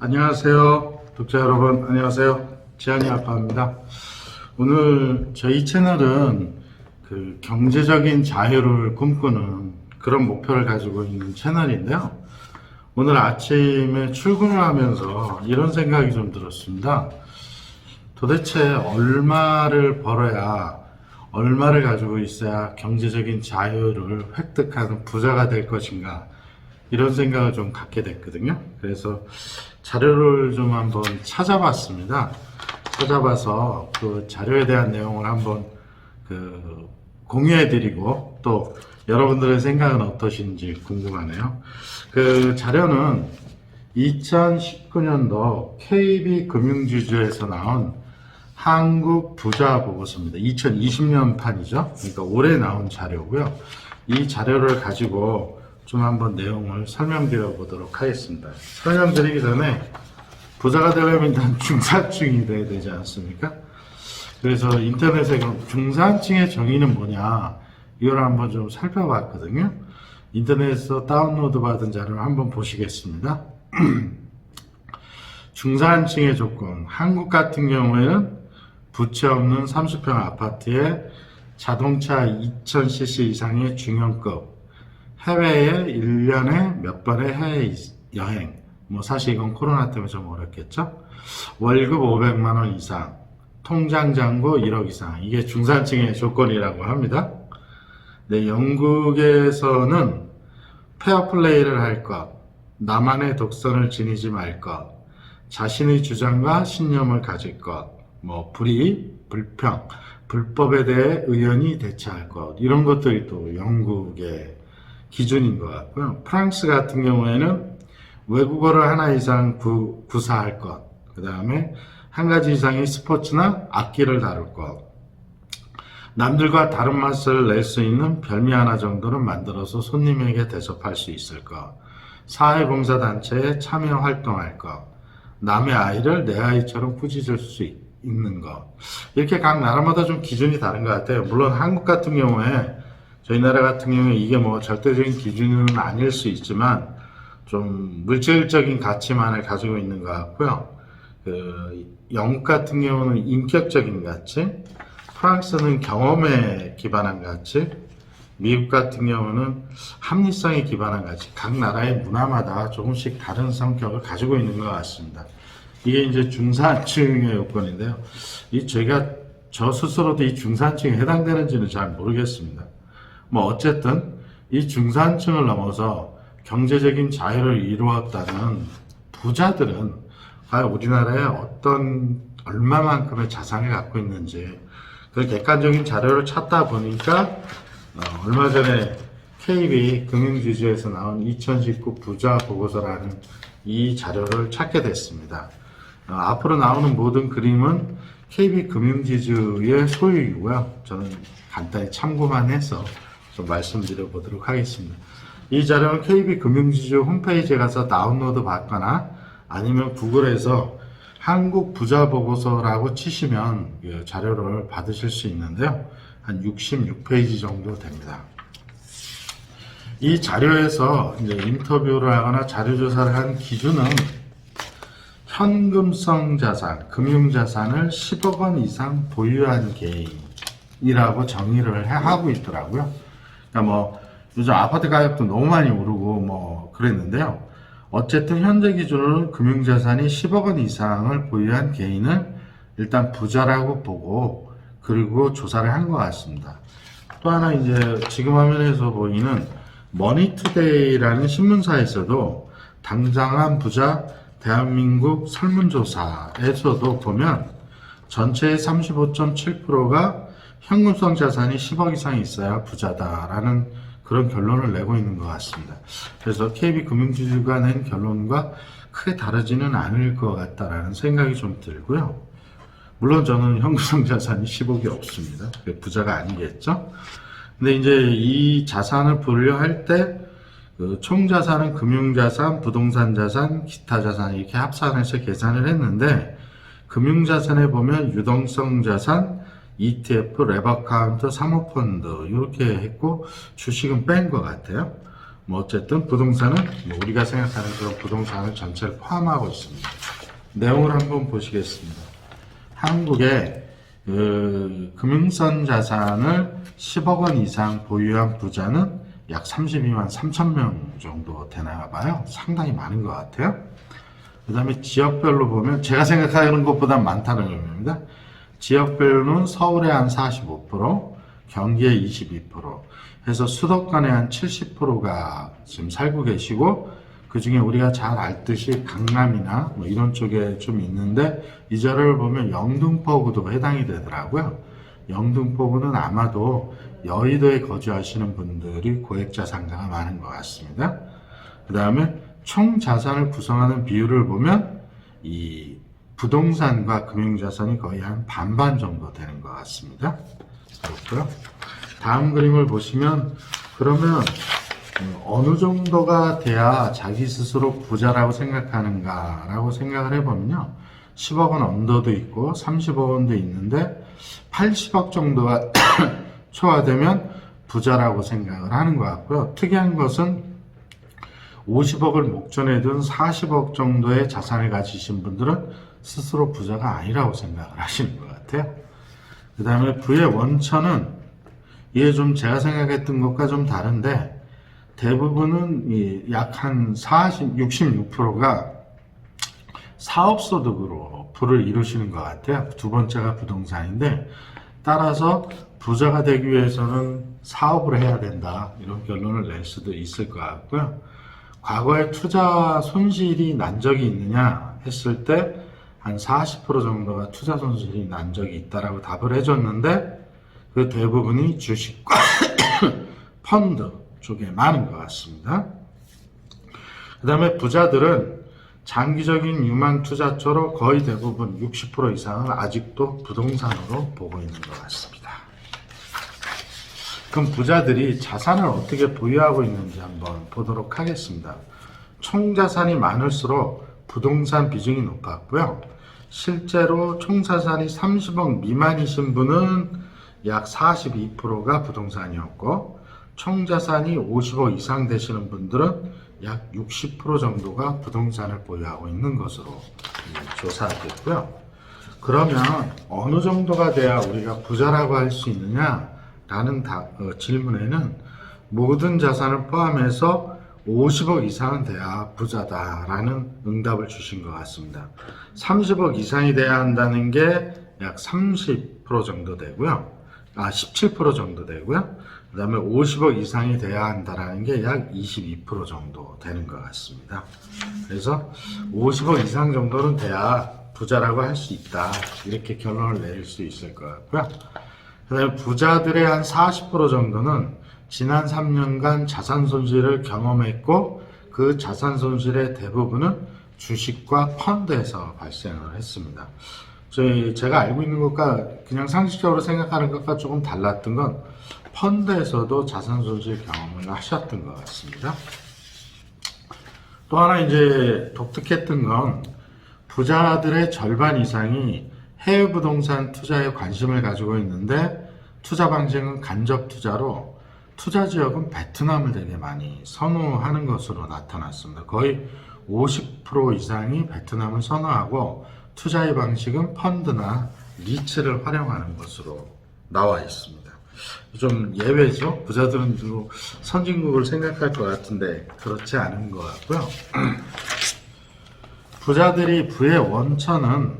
안녕하세요. 독자 여러분, 안녕하세요. 지한이 아빠입니다. 오늘 저희 채널은 경제적인 자유를 꿈꾸는 그런 목표를 가지고 있는 채널인데요. 오늘 아침에 출근을 하면서 이런 생각이 좀 들었습니다. 도대체 얼마를 벌어야, 얼마를 가지고 있어야 경제적인 자유를 획득하는 부자가 될 것인가, 이런 생각을 좀 갖게 됐거든요. 그래서 자료를 좀 한번 찾아봤습니다. 찾아봐서 그 자료에 대한 내용을 한번 공유해드리고, 또 여러분들의 생각은 어떠신지 궁금하네요. 그 자료는 2019년도 KB금융지주에서 나온 한국 부자 보고서입니다. 2020년 판이죠. 그러니까 올해 나온 자료고요. 이 자료를 가지고 좀 한번 내용을 설명드려 보도록 하겠습니다. 설명드리기 전에 부자가 되려면 일단 중산층이 돼야 되지 않습니까? 그래서 인터넷에 그럼 중산층의 정의는 뭐냐, 이걸 한번 좀 살펴봤거든요. 인터넷에서 다운로드 받은 자료를 한번 보시겠습니다. 중산층의 조건, 한국 같은 경우에는 부채 없는 30평 아파트에 자동차 2000cc 이상의 중형급, 해외에 1년에 몇 번의 해외 여행, 사실 이건 코로나 때문에 좀 어렵겠죠? 월급 500만원 이상, 통장 잔고 1억 이상, 이게 중산층의 조건이라고 합니다. 네, 영국에서는 페어플레이를 할 것, 나만의 독선을 지니지 말 것, 자신의 주장과 신념을 가질 것, 불이익, 불평, 불법에 대해 의연히 대처할 것, 이런 것들이 또 영국의 기준인 것 같고요. 프랑스 같은 경우에는 외국어를 하나 이상 구사할 것, 그 다음에 한 가지 이상의 스포츠나 악기를 다룰 것, 남들과 다른 맛을 낼 수 있는 별미 하나 정도는 만들어서 손님에게 대접할 수 있을 것, 사회봉사단체에 참여 활동할 것, 남의 아이를 내 아이처럼 꾸짖을 수 있는 것, 이렇게 각 나라마다 좀 기준이 다른 것 같아요. 물론 한국 같은 경우에, 저희 나라 같은 경우에 이게 절대적인 기준은 아닐 수 있지만 좀 물질적인 가치만을 가지고 있는 것 같고요. 영국 같은 경우는 인격적인 가치, 프랑스는 경험에 기반한 가치, 미국 같은 경우는 합리성에 기반한 가치, 각 나라의 문화마다 조금씩 다른 성격을 가지고 있는 것 같습니다. 이게 이제 중산층의 요건인데요. 저 스스로도 이 중산층에 해당되는지는 잘 모르겠습니다. 어쨌든 이 중산층을 넘어서 경제적인 자유를 이루었다는 부자들은 과연 우리나라에 얼마만큼의 자산을 갖고 있는지, 그 객관적인 자료를 찾다 보니까 얼마 전에 KB금융지주에서 나온 2019 부자 보고서라는 이 자료를 찾게 됐습니다. 앞으로 나오는 모든 그림은 KB금융지주의 소유이고요. 저는 간단히 참고만 해서 좀 말씀드려 보도록 하겠습니다. 이 자료는 KB금융지주 홈페이지에 가서 다운로드 받거나 아니면 구글에서 한국 부자 보고서라고 치시면 이 자료를 받으실 수 있는데요. 한 66페이지 정도 됩니다. 이 자료에서 이제 인터뷰를 하거나 자료조사를 한 기준은 현금성 자산, 금융자산을 10억 원 이상 보유한 개인이라고 정의를 하고 있더라고요. 그러니까 요즘 아파트 가격도 너무 많이 오르고 그랬는데요. 어쨌든 현재 기준으로는 금융자산이 10억 원 이상을 보유한 개인을 일단 부자라고 보고, 그리고 조사를 한 것 같습니다. 또 하나 이제 지금 화면에서 보이는 머니투데이라는 신문사에서도 당장한 부자 대한민국 설문조사에서도 보면 전체의 35.7%가 현금성 자산이 10억 이상 있어야 부자다라는 그런 결론을 내고 있는 것 같습니다. 그래서 KB금융지주가 낸 결론과 크게 다르지는 않을 것 같다라는 생각이 좀 들고요. 물론 저는 현금성 자산이 10억이 없습니다. 부자가 아니겠죠. 근데 이제 이 자산을 분류할 때 총자산은 금융자산, 부동산자산, 기타자산 이렇게 합산해서 계산을 했는데, 금융자산에 보면 유동성 자산, ETF, 랩어카운트, 사모펀드 이렇게 했고 주식은 뺀 것 같아요. 뭐 어쨌든 부동산은 뭐 우리가 생각하는 그런 부동산을 전체를 포함하고 있습니다. 내용을 한번 보시겠습니다. 한국의 금융성 자산을 10억 원 이상 보유한 부자는 약 32만 3천 명 정도 되나 봐요. 상당히 많은 것 같아요. 그 다음에 지역별로 보면 제가 생각하는 것보다 많다는 의미입니다. 지역별로는 서울의 한 45%, 경기의 22%, 해서 수도권의 한 70%가 지금 살고 계시고, 그 중에 우리가 잘 알듯이 강남이나 뭐 이런 쪽에 좀 있는데, 이 자료를 보면 영등포구도 해당이 되더라고요. 영등포구는 아마도 여의도에 거주하시는 분들이 고액자산가가 많은 것 같습니다. 그 다음에 총 자산을 구성하는 비율을 보면 이 부동산과 금융자산이 거의 한 반반 정도 되는 것 같습니다. 그렇고요. 다음 그림을 보시면 그러면 어느 정도가 돼야 자기 스스로 부자라고 생각하는가 라고 생각을 해보면요. 10억 원 언더도 있고 30억 원도 있는데 80억 정도가 초과되면 부자라고 생각을 하는 것 같고요. 특이한 것은 50억을 목전에 둔 40억 정도의 자산을 가지신 분들은 스스로 부자가 아니라고 생각을 하시는 것 같아요. 그 다음에 부의 원천은 이게 좀 제가 생각했던 것과 좀 다른데 대부분은 약 한 66%가 사업소득으로 부를 이루시는 것 같아요. 두 번째가 부동산인데 따라서 부자가 되기 위해서는 사업을 해야 된다 이런 결론을 낼 수도 있을 것 같고요. 과거에 투자 손실이 난 적이 있느냐 했을 때 한 40% 정도가 투자 손실이 난 적이 있다라고 답을 해줬는데 그 대부분이 주식과 펀드 쪽에 많은 것 같습니다. 그 다음에 부자들은 장기적인 유망 투자처로 거의 대부분 60% 이상을 아직도 부동산으로 보고 있는 것 같습니다. 그럼 부자들이 자산을 어떻게 보유하고 있는지 한번 보도록 하겠습니다. 총 자산이 많을수록 부동산 비중이 높았고요. 실제로 총 자산이 30억 미만이신 분은 약 42%가 부동산이었고 총 자산이 50억 이상 되시는 분들은 약 60% 정도가 부동산을 보유하고 있는 것으로 조사됐고요. 그러면 어느 정도가 돼야 우리가 부자라고 할 수 있느냐라는 질문에는 모든 자산을 포함해서 50억 이상은 돼야 부자다라는 응답을 주신 것 같습니다. 30억 이상이 돼야 한다는 게 약 30% 정도 되고요. 17% 정도 되고요. 그 다음에 50억 이상이 돼야 한다는 게 약 22% 정도 되는 것 같습니다. 그래서 50억 이상 정도는 돼야 부자라고 할 수 있다. 이렇게 결론을 내릴 수 있을 것 같고요. 그 다음에 부자들의 한 40% 정도는 지난 3년간 자산 손실을 경험했고 그 자산 손실의 대부분은 주식과 펀드에서 발생을 했습니다. 제가 알고 있는 것과 그냥 상식적으로 생각하는 것과 조금 달랐던 건 펀드에서도 자산 손실 경험을 하셨던 것 같습니다. 또 하나 이제 독특했던 건 부자들의 절반 이상이 해외 부동산 투자에 관심을 가지고 있는데 투자 방식은 간접 투자로 투자 지역은 베트남을 되게 많이 선호하는 것으로 나타났습니다. 거의 50% 이상이 베트남을 선호하고 투자의 방식은 펀드나 리츠를 활용하는 것으로 나와 있습니다. 좀 예외죠. 부자들은 주로 선진국을 생각할 것 같은데 그렇지 않은 것 같고요. 부자들이 부의 원천은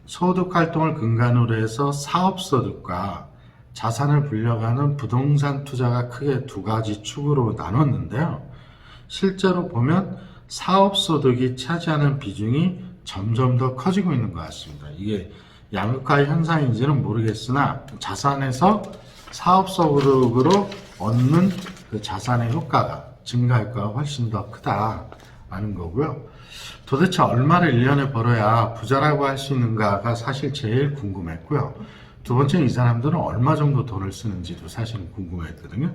소득활동을 근간으로 해서 사업소득과 자산을 불려가는 부동산 투자가 크게 두 가지 축으로 나눴는데요. 실제로 보면 사업소득이 차지하는 비중이 점점 더 커지고 있는 것 같습니다. 이게 양극화 현상인지는 모르겠으나 자산에서 사업소득으로 얻는 그 자산의 효과가 증가 효과가 훨씬 더 크다라는 거고요. 도대체 얼마를 1년에 벌어야 부자라고 할 수 있는가가 사실 제일 궁금했고요. 두 번째는 이 사람들은 얼마 정도 돈을 쓰는지도 사실 궁금했거든요.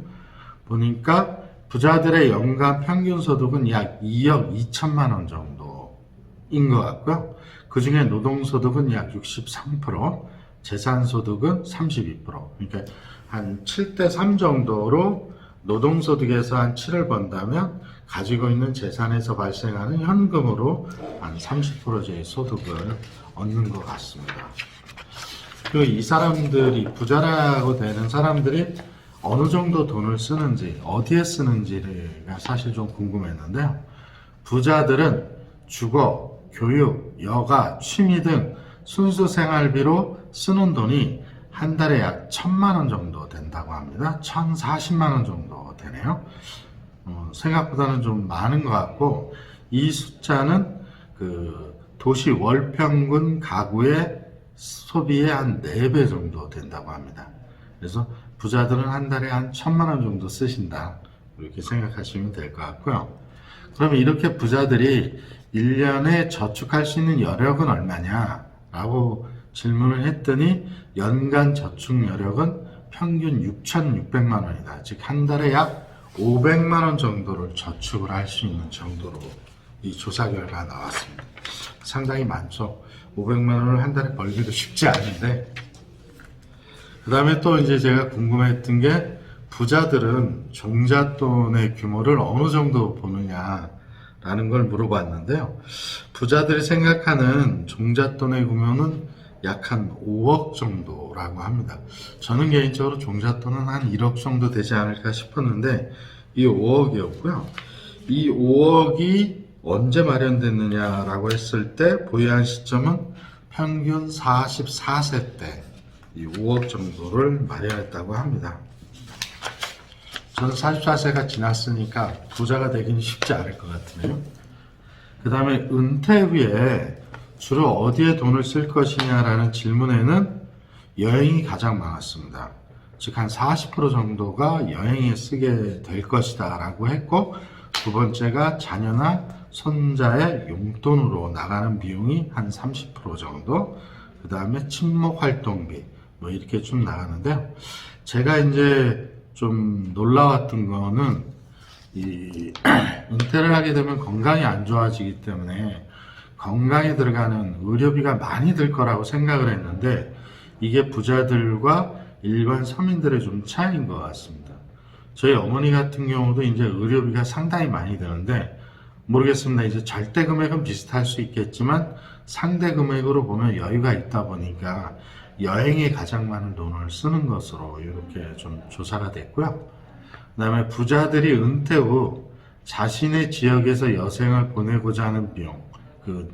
보니까 부자들의 연간 평균 소득은 약 2억 2천만 원 정도인 것 같고요. 그 중에 노동소득은 약 63%, 재산소득은 32%. 그러니까 한 7대3 정도로 노동소득에서 한 7을 번다면 가지고 있는 재산에서 발생하는 현금으로 한 30%의 소득을 얻는 것 같습니다. 그리고 이 사람들이 부자라고 되는 사람들이 어느 정도 돈을 쓰는지 어디에 쓰는지가 사실 좀 궁금했는데요. 부자들은 주거, 교육, 여가, 취미 등 순수 생활비로 쓰는 돈이 한 달에 약 1,000만 원 정도 된다고 합니다. 1,040만 원 정도 되네요. 생각보다는 좀 많은 것 같고, 이 숫자는 그 도시 월평균 가구의 소비의 한 4배 정도 된다고 합니다. 그래서 부자들은 한 달에 한 1,000만 원 정도 쓰신다, 이렇게 생각하시면 될 것 같고요. 그러면 이렇게 부자들이 1년에 저축할 수 있는 여력은 얼마냐 라고 질문을 했더니 연간 저축 여력은 평균 6,600만 원이다. 즉 한 달에 약 500만 원 정도를 저축을 할 수 있는 정도로 이 조사 결과가 나왔습니다. 상당히 많죠. 500만 원을 한 달에 벌기도 쉽지 않은데, 그 다음에 또 이제 제가 궁금했던 게, 부자들은 종잣돈의 규모를 어느 정도 보느냐라는 걸 물어봤는데요. 부자들이 생각하는 종잣돈의 규모는 약 한 5억 정도라고 합니다. 저는 개인적으로 종잣돈은 한 1억 정도 되지 않을까 싶었는데, 이 5억이었고요. 이 5억이 언제 마련됐느냐라고 했을 때 보유한 시점은 평균 44세 때 이 5억 정도를 마련했다고 합니다. 저는 44세가 지났으니까 부자가 되기는 쉽지 않을 것 같으네요. 그 다음에 은퇴 후에 주로 어디에 돈을 쓸 것이냐라는 질문에는 여행이 가장 많았습니다. 즉 한 40% 정도가 여행에 쓰게 될 것이다 라고 했고, 두 번째가 자녀나 손자의 용돈으로 나가는 비용이 한 30% 정도, 그 다음에 친목 활동비 뭐 이렇게 좀 나가는데요. 제가 이제 좀 놀라웠던 거는, 이 은퇴를 하게 되면 건강이 안 좋아지기 때문에 건강에 들어가는 의료비가 많이 들 거라고 생각을 했는데, 이게 부자들과 일반 서민들의 좀 차이인 것 같습니다. 저희 어머니 같은 경우도 이제 의료비가 상당히 많이 드는데, 모르겠습니다. 이제 절대 금액은 비슷할 수 있겠지만 상대 금액으로 보면 여유가 있다 보니까 여행에 가장 많은 돈을 쓰는 것으로 이렇게 좀 조사가 됐고요. 그 다음에 부자들이 은퇴 후 자신의 지역에서 여생을 보내고자 하는 비용, 그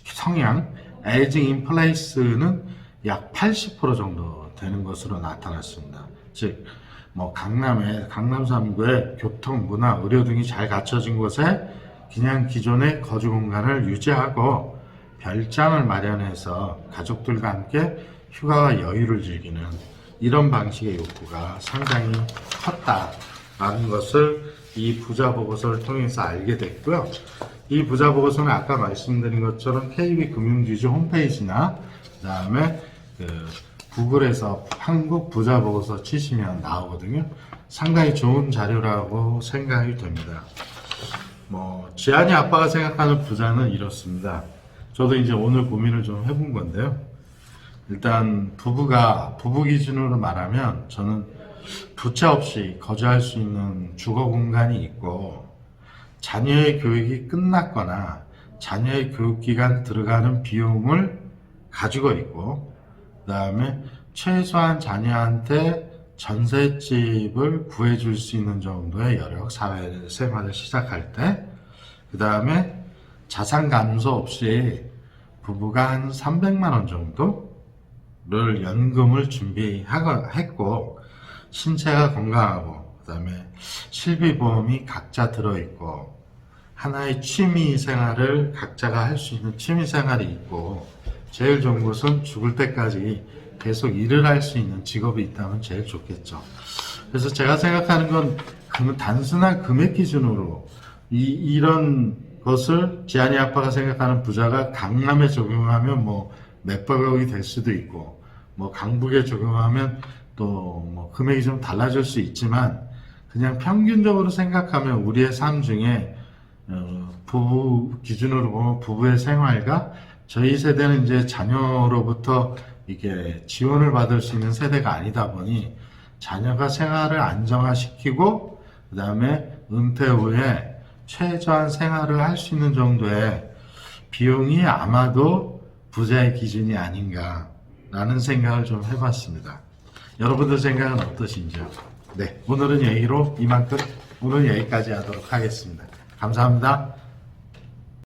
성향, 에이징 인 플레이스는 약 80% 정도 되는 것으로 나타났습니다. 즉, 뭐 강남 3구에 교통, 문화, 의료 등이 잘 갖춰진 곳에 그냥 기존의 거주 공간을 유지하고 별장을 마련해서 가족들과 함께 휴가와 여유를 즐기는 이런 방식의 욕구가 상당히 컸다라는 것을 이 부자 보고서를 통해서 알게 됐고요. 이 부자 보고서는 아까 말씀드린 것처럼 KB금융지주 홈페이지나 그 다음에 구글에서 한국 부자 보고서 치시면 나오거든요. 상당히 좋은 자료라고 생각이 됩니다. 지안이 아빠가 생각하는 부자는 이렇습니다. 저도 이제 오늘 고민을 좀 해본 건데요. 일단 부부 기준으로 말하면 저는 부채 없이 거주할 수 있는 주거 공간이 있고, 자녀의 교육이 끝났거나 자녀의 교육기간 들어가는 비용을 가지고 있고, 그 다음에 최소한 자녀한테 전셋집을 구해줄 수 있는 정도의 여력, 사회생활을 시작할 때, 그 다음에 자산 감소 없이 부부가 한 300만 원 정도를 연금을 준비했고, 신체가 건강하고, 그 다음에 실비보험이 각자 들어있고, 하나의 취미 생활을 각자가 할 수 있는 취미 생활이 있고, 제일 좋은 것은 죽을 때까지 계속 일을 할 수 있는 직업이 있다면 제일 좋겠죠. 그래서 제가 생각하는 건 단순한 금액 기준으로 이런 것을 지안이 아빠가 생각하는 부자가 강남에 적용하면 몇백억이 될 수도 있고, 강북에 적용하면 또 금액이 좀 달라질 수 있지만, 그냥 평균적으로 생각하면 우리의 삶 중에 부부 기준으로 보면 부부의 생활과, 저희 세대는 이제 자녀로부터 이게 지원을 받을 수 있는 세대가 아니다 보니 자녀가 생활을 안정화시키고 그 다음에 은퇴 후에 최저한 생활을 할 수 있는 정도의 비용이 아마도 부자의 기준이 아닌가라는 생각을 좀 해봤습니다. 여러분들 생각은 어떠신지요? 네, 오늘은 여기로 이만 끝. 오늘 여기까지 하도록 하겠습니다. 감사합니다.